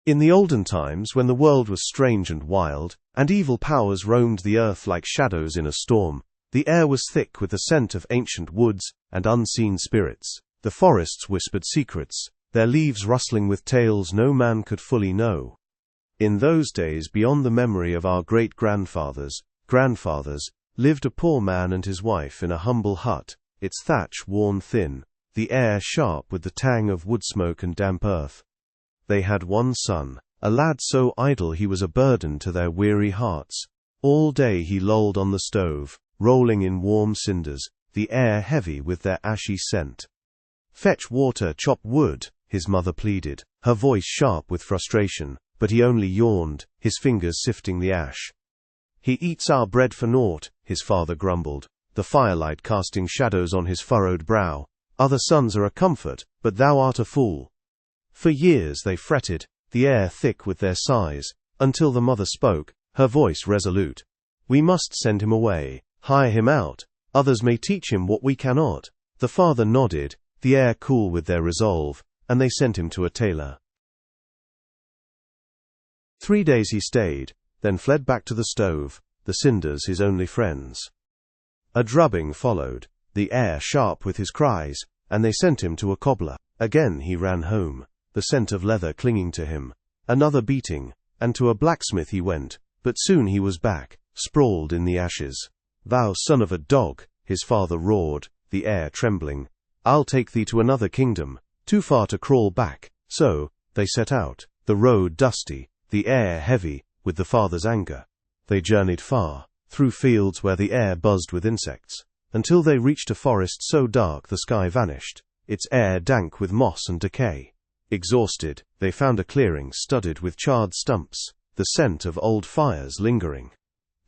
In the olden times, when the world was strange and wild, and evil powers roamed the earth like shadows in a storm, the air was thick with the scent of ancient woods and unseen spirits. The forests whispered secrets, their leaves rustling with tales no man could fully know. In those days, beyond the memory of our great-grandfathers, lived a poor man and his wife in a humble hut, its thatch worn thin, the air sharp with the tang of wood smoke and damp earth. They had one son, a lad so idle he was a burden to their weary hearts. All day he lolled on the stove, rolling in warm cinders, the air heavy with their ashy scent. "Fetch water, chop wood," his mother pleaded, her voice sharp with frustration, but he only yawned, his fingers sifting the ash. "He eats our bread for naught," his father grumbled, the firelight casting shadows on his furrowed brow. "Other sons are a comfort, but thou art a fool." For years they fretted, the air thick with their sighs, until the mother spoke, her voice resolute. "We must send him away, hire him out. Others may teach him what we cannot." The father nodded, the air cool with their resolve, and they sent him to a tailor. 3 days he stayed, then fled back to the stove, the cinders his only friends. A drubbing followed, the air sharp with his cries, and they sent him to a cobbler. Again he ran home, the scent of leather clinging to him. Another beating, and to a blacksmith he went, but soon he was back, sprawled in the ashes. "Thou son of a dog," his father roared, the air trembling. "I'll take thee to another kingdom, too far to crawl back." So they set out, the road dusty, the air heavy with the father's anger. They journeyed far, through fields where the air buzzed with insects, until they reached a forest so dark the sky vanished, its air dank with moss and decay. Exhausted, they found a clearing studded with charred stumps, the scent of old fires lingering.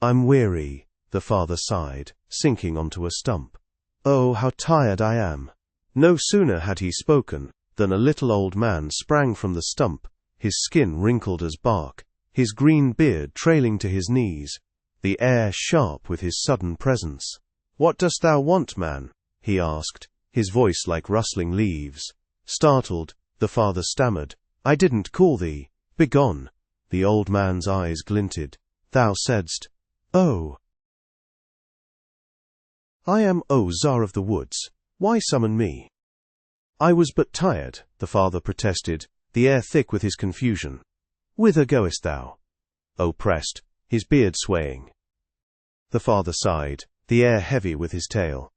"I'm weary," the father sighed, sinking onto a stump. "Oh, how tired I am." No sooner had he spoken, than a little old man sprang from the stump, his skin wrinkled as bark, his green beard trailing to his knees, the air sharp with his sudden presence. "What dost thou want, man?" he asked, his voice like rustling leaves. Startled, the father stammered, "I didn't call thee. Begone." The old man's eyes glinted. "Thou saidst, 'Oh, I am, O Tsar of the woods. Why summon me?'" "I was but tired," the father protested, the air thick with his confusion. "Whither goest thou?" O pressed, his beard swaying. The father sighed, the air heavy with his tale.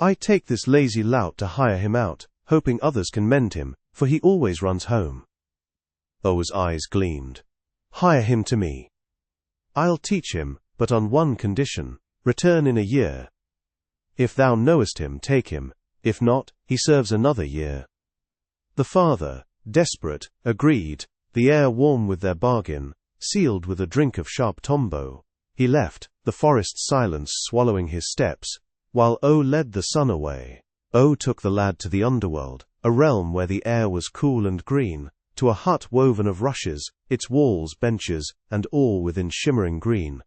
"I take this lazy lout to hire him out, hoping others can mend him, for he always runs home." O's eyes gleamed. "Hire him to me. I'll teach him, but on one condition. Return in a year. If thou knowest him, take him. If not, he serves another year." The father, desperate, agreed, the air warm with their bargain, sealed with a drink of sharp tombo. He left, the forest silence swallowing his steps, while O led the son away. O took the lad to the underworld, a realm where the air was cool and green, to a hut woven of rushes, its walls benches, and all within shimmering green.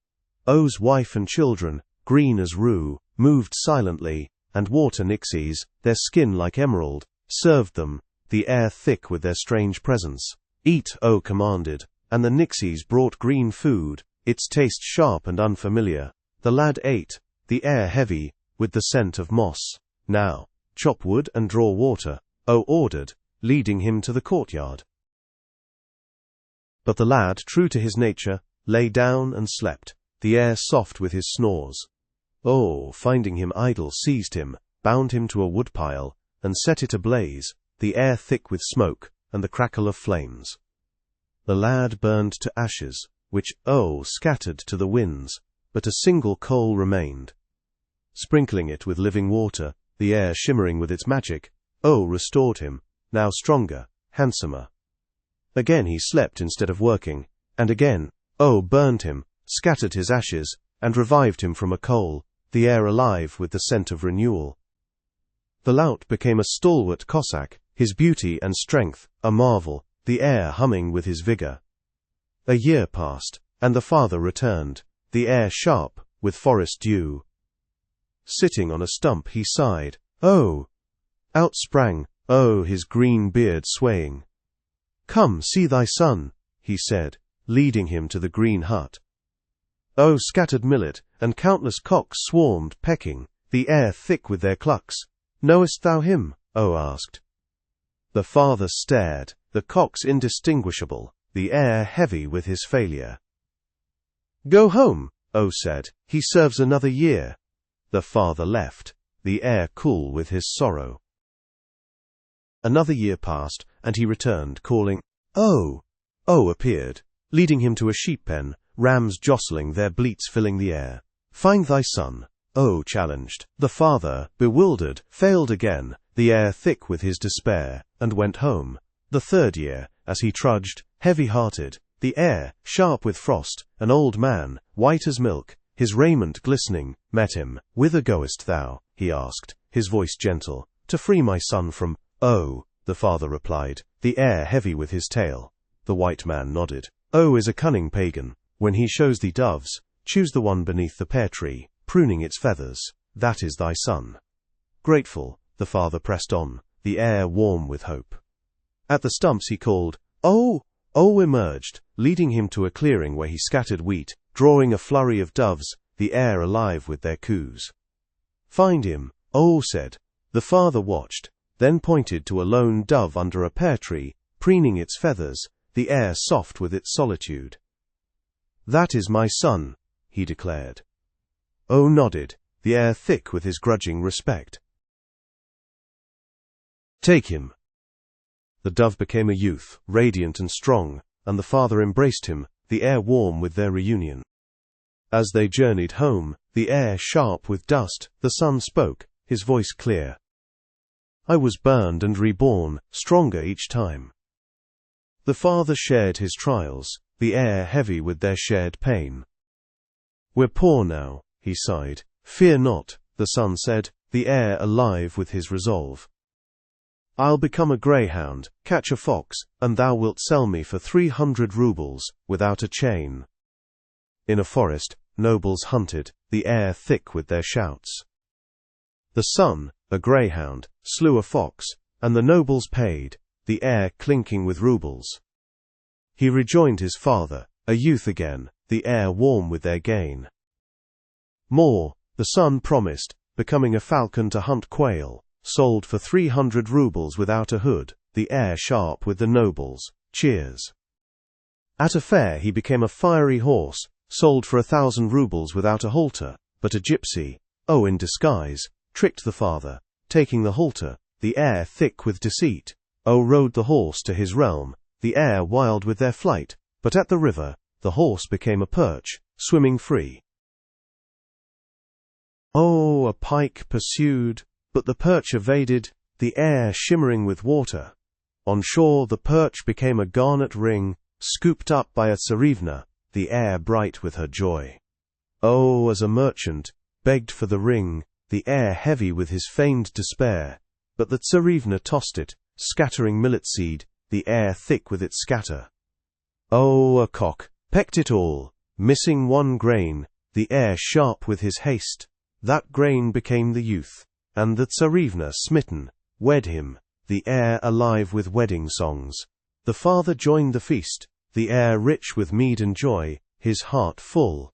O's wife and children, green as rue, moved silently, and water nixies, their skin like emerald, served them, the air thick with their strange presence. "Eat," O commanded, and the nixies brought green food, its taste sharp and unfamiliar. The lad ate, the air heavy, with the scent of moss. "Now, chop wood and draw water," O ordered, leading him to the courtyard. But the lad, true to his nature, lay down and slept, the air soft with his snores. O, finding him idle, seized him, bound him to a woodpile, and set it ablaze, the air thick with smoke, and the crackle of flames. The lad burned to ashes, which O scattered to the winds, but a single coal remained. Sprinkling it with living water, the air shimmering with its magic, O restored him, now stronger, handsomer. Again he slept instead of working, and again, O burned him, scattered his ashes, and revived him from a coal, the air alive with the scent of renewal. The lout became a stalwart Cossack, his beauty and strength a marvel, the air humming with his vigor. A year passed, and the father returned, the air sharp with forest dew. Sitting on a stump he sighed, "Oh!" Out sprang, O, his green beard swaying. "Come, see thy son," he said, leading him to the green hut. Oh, scattered millet, and countless cocks swarmed, pecking, the air thick with their clucks. "Knowest thou him?" O asked. The father stared, the cocks indistinguishable, the air heavy with his failure. "Go home," O said, "he serves another year." The father left, the air cool with his sorrow. Another year passed, and he returned, calling, "O!" O appeared, leading him to a sheep pen, rams jostling, their bleats filling the air. "Find thy son," O challenged. The father, bewildered, failed again, the air thick with his despair, and went home. The third year, as he trudged, heavy-hearted, the air, sharp with frost, an old man, white as milk, his raiment glistening, met him. "Whither goest thou?" he asked, his voice gentle. "To free my son from—" "Oh," the father replied, the air heavy with his tale. The white man nodded. "Oh is a cunning pagan. When he shows thee doves, choose the one beneath the pear tree, pruning its feathers. That is thy son." Grateful, the father pressed on, the air warm with hope. At the stumps he called, "Oh!" O emerged, leading him to a clearing where he scattered wheat, drawing a flurry of doves, the air alive with their coos. "Find him," O said. The father watched, then pointed to a lone dove under a pear tree, preening its feathers, the air soft with its solitude. "That is my son," he declared. O nodded, the air thick with his grudging respect. "Take him." The dove became a youth, radiant and strong, and the father embraced him, the air warm with their reunion. As they journeyed home, the air sharp with dust, the son spoke, his voice clear. "I was burned and reborn, stronger each time." The father shared his trials, the air heavy with their shared pain. "We're poor now," he sighed. "Fear not," the son said, the air alive with his resolve. "I'll become a greyhound, catch a fox, and thou wilt sell me for 300 rubles, without a chain." In a forest, nobles hunted, the air thick with their shouts. The son, a greyhound, slew a fox, and the nobles paid, the air clinking with rubles. He rejoined his father, a youth again, the air warm with their gain. More, the son promised, becoming a falcon to hunt quail, sold for 300 rubles without a hood, the air sharp with the nobles, cheers. At a fair he became a fiery horse, sold for 1,000 rubles without a halter, but a gypsy, oh in disguise, tricked the father, taking the halter, the air thick with deceit. Oh rode the horse to his realm, the air wild with their flight, but at the river, the horse became a perch, swimming free. Oh, a pike pursued, but the perch evaded, the air shimmering with water. On shore the perch became a garnet ring, scooped up by a tsarivna, the air bright with her joy. Oh, as a merchant, begged for the ring, the air heavy with his feigned despair, but the tsarivna tossed it, scattering millet seed, the air thick with its scatter. Oh, a cock, pecked it all, missing one grain, the air sharp with his haste, that grain became the youth. And the tsarivna, smitten, wed him, the air alive with wedding songs. The father joined the feast, the air rich with mead and joy, his heart full,